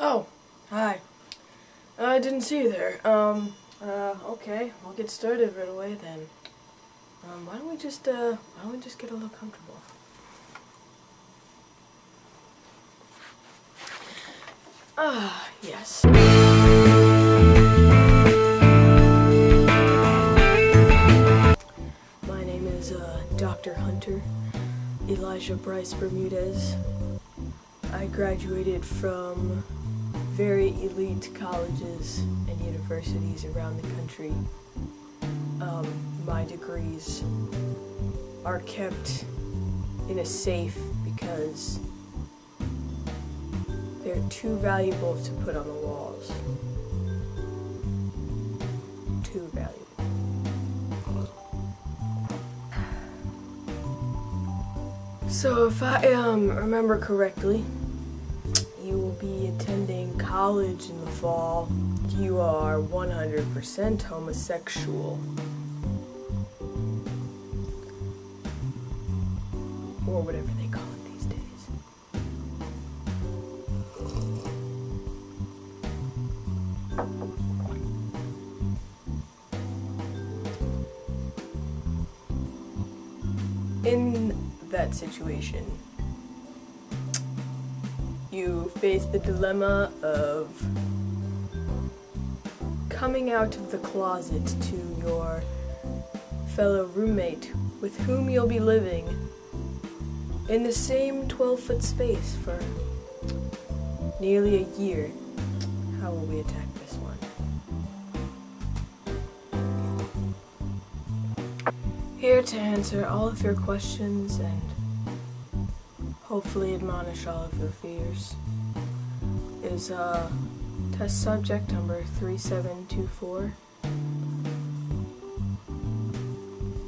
Oh, hi. I didn't see you there. Okay, we'll get started right away then. Why don't we just get a little comfortable? Ah, yes. My name is, Dr. Hunter Elijah Bryce Bermudez. I graduated from very elite colleges and universities around the country. My degrees are kept in a safe because they're too valuable to put on the walls. Too valuable. So if I remember correctly, you will be attending college in the fall. You are 100% homosexual. Or whatever they call it these days. In that situation, you face the dilemma of coming out of the closet to your fellow roommate with whom you'll be living in the same 12-foot space for nearly a year. How will we attack this one? Here to answer all of your questions and hopefully admonish all of your fears is test subject number 3724.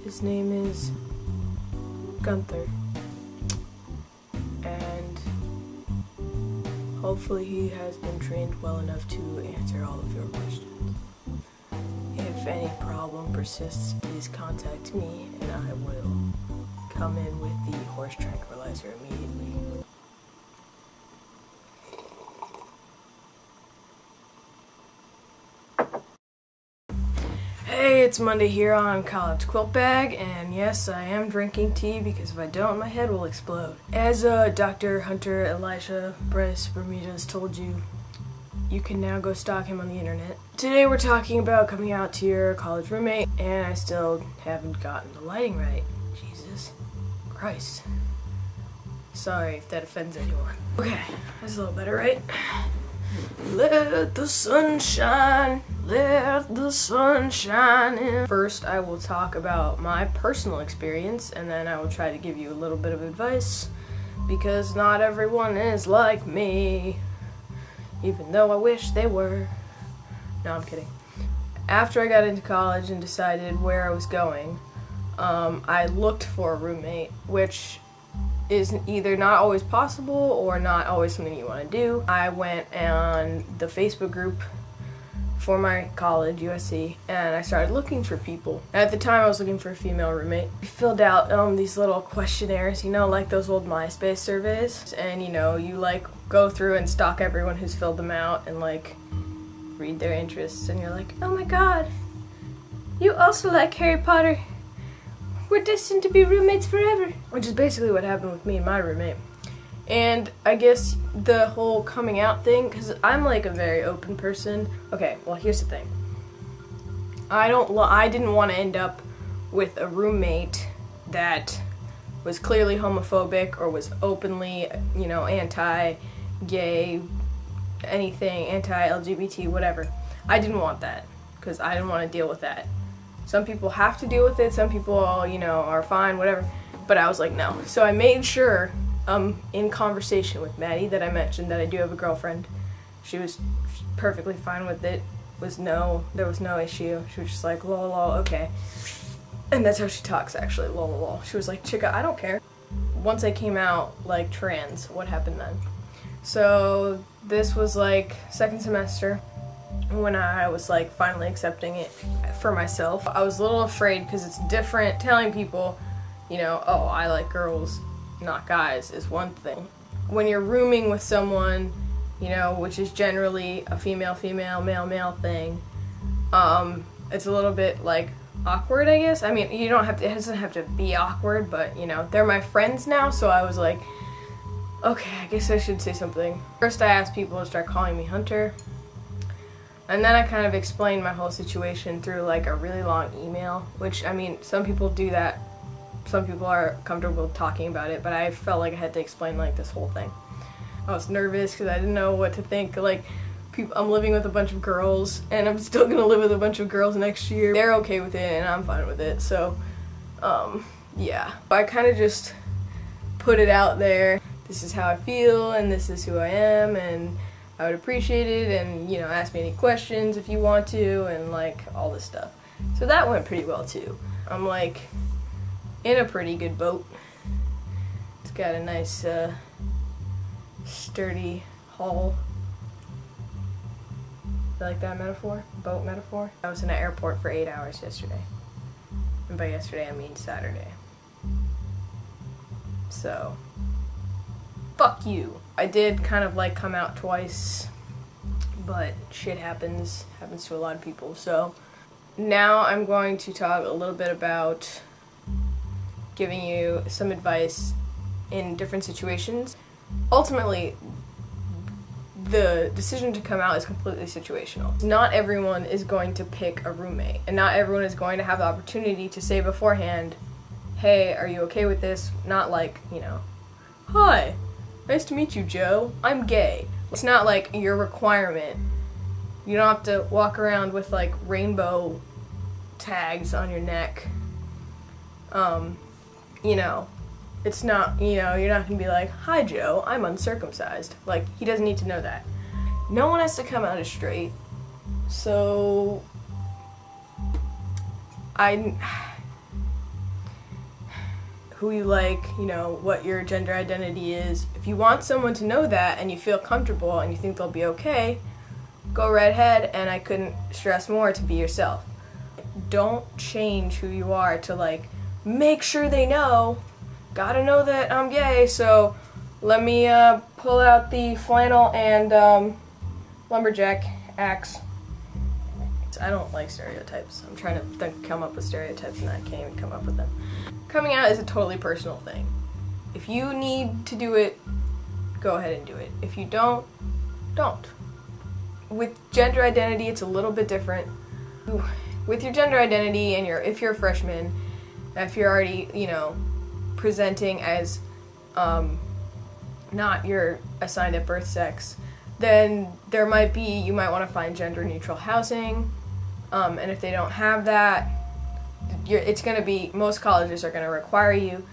His name is Gunther, and hopefully he has been trained well enough to answer all of your questions. If any problem persists, please contact me and I will come in with the horse tranquilizer immediately. Hey, it's Monday here on College Quiltbag, and yes, I am drinking tea because if I don't, my head will explode. As Dr. Hunter Elijah Bryce Bermudez told you, you can now go stalk him on the internet. Today we're talking about coming out to your college roommate, and I still haven't gotten the lighting right. Jesus Christ. Sorry if that offends anyone. Okay, that's a little better, right? Let the sun shine, let the sun shine in. First, I will talk about my personal experience, and then I will try to give you a little bit of advice, because not everyone is like me, even though I wish they were. No, I'm kidding. After I got into college and decided where I was going, I looked for a roommate, which is either not always possible or not always something you want to do. I went on the Facebook group for my college, USC, and I started looking for people. At the time, I was looking for a female roommate. I filled out these little questionnaires, you know, like those old MySpace surveys, and you know, you like go through and stalk everyone who's filled them out and like read their interests, and you're like, oh my god, you also like Harry Potter. We're destined to be roommates forever. Which is basically what happened with me and my roommate. And I guess the whole coming out thing, because I'm like a very open person. Okay, well here's the thing. I didn't want to end up with a roommate that was clearly homophobic or was openly, you know, anti-gay, anything, anti-LGBT, whatever. I didn't want that, because I didn't want to deal with that. Some people have to deal with it, some people, you know, are fine, whatever. But I was like, no. So I made sure, in conversation with Maddie, that I mentioned that I do have a girlfriend. She was perfectly fine with it. There was no issue. She was just like, lol, lol, okay. And that's how she talks, actually, lol, lol. She was like, chicka, I don't care. Once I came out, like, trans, what happened then? So this was like second semester, when I was like finally accepting it for myself. I was a little afraid because it's different. Telling people, you know, oh, I like girls, not guys, is one thing. When you're rooming with someone you know, which is generally a female, male, male thing. It's a little bit like awkward, I guess. I mean, you don't have to, it doesn't have to be awkward, but you know, they're my friends now, so I was like, okay, I guess I should say something. First I asked people to start calling me Hunter, and then I kind of explained my whole situation through like a really long email, which, I mean, some people do that. Some people are comfortable talking about it, but I felt like I had to explain like this whole thing. I was nervous because I didn't know what to think. Like, I'm living with a bunch of girls, and I'm still gonna live with a bunch of girls next year. They're okay with it, and I'm fine with it, so, yeah. I kind of just put it out there. This is how I feel, and this is who I am, and I would appreciate it, and, you know, ask me any questions if you want to, and, like, all this stuff. So that went pretty well, too. I'm, like, in a pretty good boat. It's got a nice, sturdy hull. You like that metaphor? Boat metaphor? I was in an airport for 8 hours yesterday. And by yesterday, I mean Saturday. So, fuck you. I did kind of like come out twice, but shit happens to a lot of people. So, now I'm going to talk a little bit about giving you some advice in different situations. Ultimately, the decision to come out is completely situational. Not everyone is going to pick a roommate, and not everyone is going to have the opportunity to say beforehand, hey, are you okay with this? Not like, you know, hi, nice to meet you, Joe. I'm gay. It's not like your requirement. You don't have to walk around with like rainbow tags on your neck. You know, it's not, you know, you're not gonna be like, hi Joe, I'm uncircumcised. Like, he doesn't need to know that. No one has to come out as straight. So, who you like, you know, what your gender identity is. If you want someone to know that and you feel comfortable and you think they'll be okay, go right ahead, and I couldn't stress more to be yourself. Don't change who you are to like, make sure they know. Gotta know that I'm gay, so let me pull out the flannel and lumberjack axe. I don't like stereotypes. I'm trying to come up with stereotypes and I can't even come up with them. Coming out is a totally personal thing. If you need to do it, go ahead and do it. If you don't, don't. With gender identity, it's a little bit different. With your gender identity and if you're a freshman, if you're already, you know, presenting as not your assigned at birth sex, then you might want to find gender neutral housing, and if they don't have that, it's going to be, most colleges are going to require you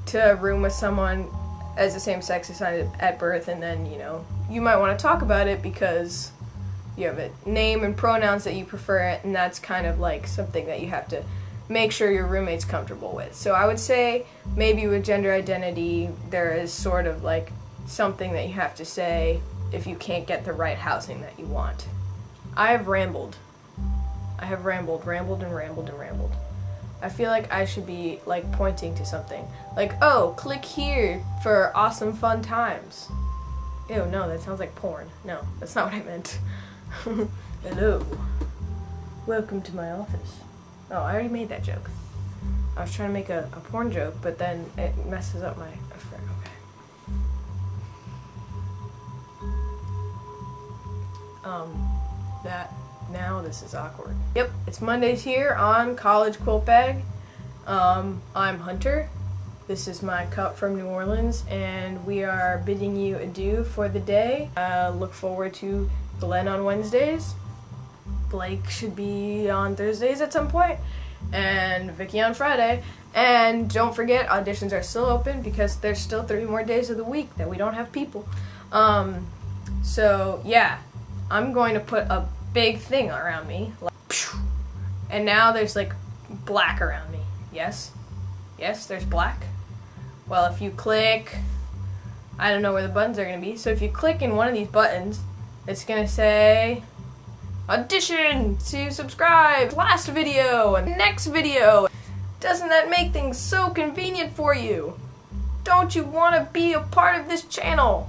to room with someone as the same sex assigned at birth, and then, you know, you might want to talk about it because you have a name and pronouns that you prefer, and that's kind of like something that you have to make sure your roommate's comfortable with. So I would say maybe with gender identity, there is sort of like something that you have to say if you can't get the right housing that you want. I have rambled. I have rambled and rambled and rambled. I feel like I should be like pointing to something. Like, oh, click here for awesome fun times. Ew, no, that sounds like porn. No, that's not what I meant. Hello. Welcome to my office. Oh, I already made that joke. I was trying to make a porn joke, but then it messes up my... Okay. Now this is awkward. Yep, it's Mondays here on College Quiltbag. I'm Hunter. This is my cup from New Orleans, and we are bidding you adieu for the day. Look forward to Glenn on Wednesdays. Blake should be on Thursdays at some point, and Vicky on Friday. And don't forget, auditions are still open because there's still 3 more days of the week that we don't have people. So yeah, I'm going to put a big thing around me, like, and now there's like black around me. Yes, there's black. Well, if you click, I don't know where the buttons are going to be, so if you click in one of these buttons, it's going to say audition to subscribe, last video, and next video. Doesn't that make things so convenient for you? Don't you want to be a part of this channel?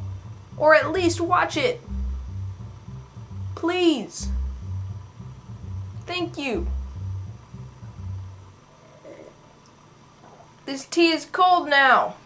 Or at least watch it? Please. Thank you. This tea is cold now.